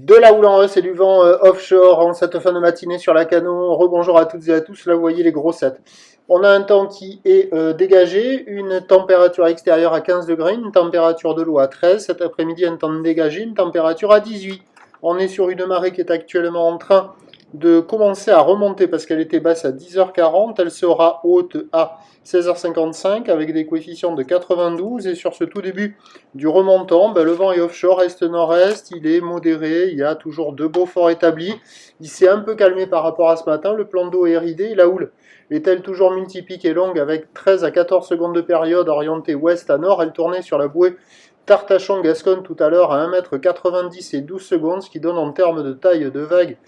De la houle en hausse et du vent offshore en cette fin de matinée sur la Canon. Rebonjour à toutes et à tous, là vous voyez les gros sets. On a un temps qui est dégagé, une température extérieure à 15 degrés, une température de l'eau à 13. Cet après-midi, un temps dégagé, une température à 18. On est sur une marée qui est actuellement en train de commencer à remonter parce qu'elle était basse à 10h40. Elle sera haute à 16h55 avec des coefficients de 92. Et sur ce tout début du remontant, le vent est offshore, est-nord-est, il est modéré, il y a toujours deux beaux forts établis. Il s'est un peu calmé par rapport à ce matin, le plan d'eau est ridé et la houle est-elle toujours multipique et longue avec 13 à 14 secondes de période orientée ouest à nord. Elle tournait sur la bouée Tartachon-Gascogne tout à l'heure à 1m90 et 12 secondes, ce qui donne en termes de taille de vague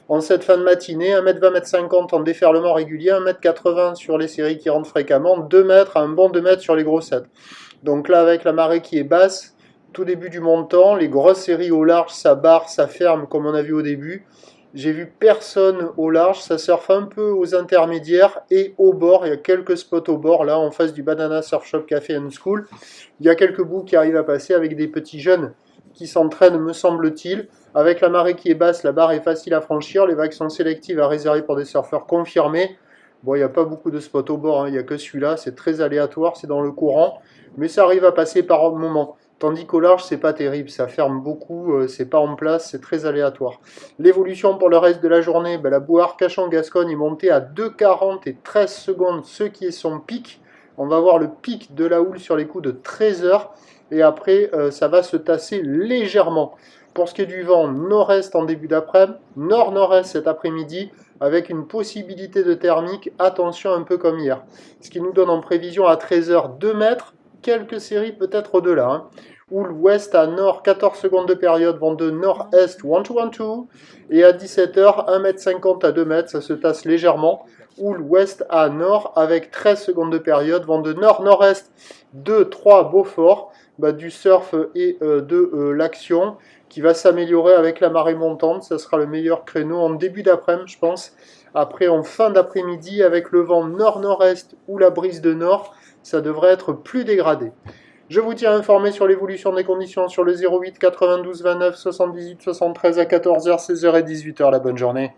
en cette fin de matinée 1m20, 1m50 en déferlement régulier, 1m80 sur les séries qui rentrent fréquemment, 2 mètres, un bon 2 mètres sur les gros sets. Donc là, avec la marée qui est basse, tout début du montant, les grosses séries au large, ça barre, ça ferme comme on a vu au début. J'ai vu personne au large, ça surfe un peu aux intermédiaires et au bord. Il y a quelques spots au bord, là en face du Banana Surf Shop Café and School. Il y a quelques bouts qui arrivent à passer avec des petits jeunes qui s'entraînent, me semble-t-il. Avec la marée qui est basse, la barre est facile à franchir. Les vagues sont sélectives à réserver pour des surfeurs confirmés. Bon, il n'y a pas beaucoup de spots au bord, il n'y a que celui-là. C'est très aléatoire, c'est dans le courant. Mais ça arrive à passer par moment. Tandis qu'au large, c'est pas terrible, ça ferme beaucoup, c'est pas en place, c'est très aléatoire. L'évolution pour le reste de la journée, la bouée Arcachon-Gascogne est montée à 2,40 et 13 secondes, ce qui est son pic. On va voir le pic de la houle sur les coups de 13 heures, et après, ça va se tasser légèrement. Pour ce qui est du vent, nord-est en début d'après-midi, nord-nord-est cet après-midi, avec une possibilité de thermique, attention un peu comme hier. Ce qui nous donne en prévision à 13 heures 2 mètres, quelques séries peut-être au-delà. Houle ouest à nord, 14 secondes de période, vent de nord-est, 1-2-1-2. Et à 17h, 1m50 à 2 mètres, ça se tasse légèrement. Houle ouest à nord, avec 13 secondes de période, vent de nord-nord-est, 2-3 Beaufort. Du surf et de l'action qui va s'améliorer avec la marée montante. Ça sera le meilleur créneau en début d'après-midi, je pense. Après, en fin d'après-midi, avec le vent nord-nord-est ou la brise de nord, ça devrait être plus dégradé. Je vous tiens informé sur l'évolution des conditions sur le 08 92 29 78 73 à 14h, 16h et 18h. La bonne journée.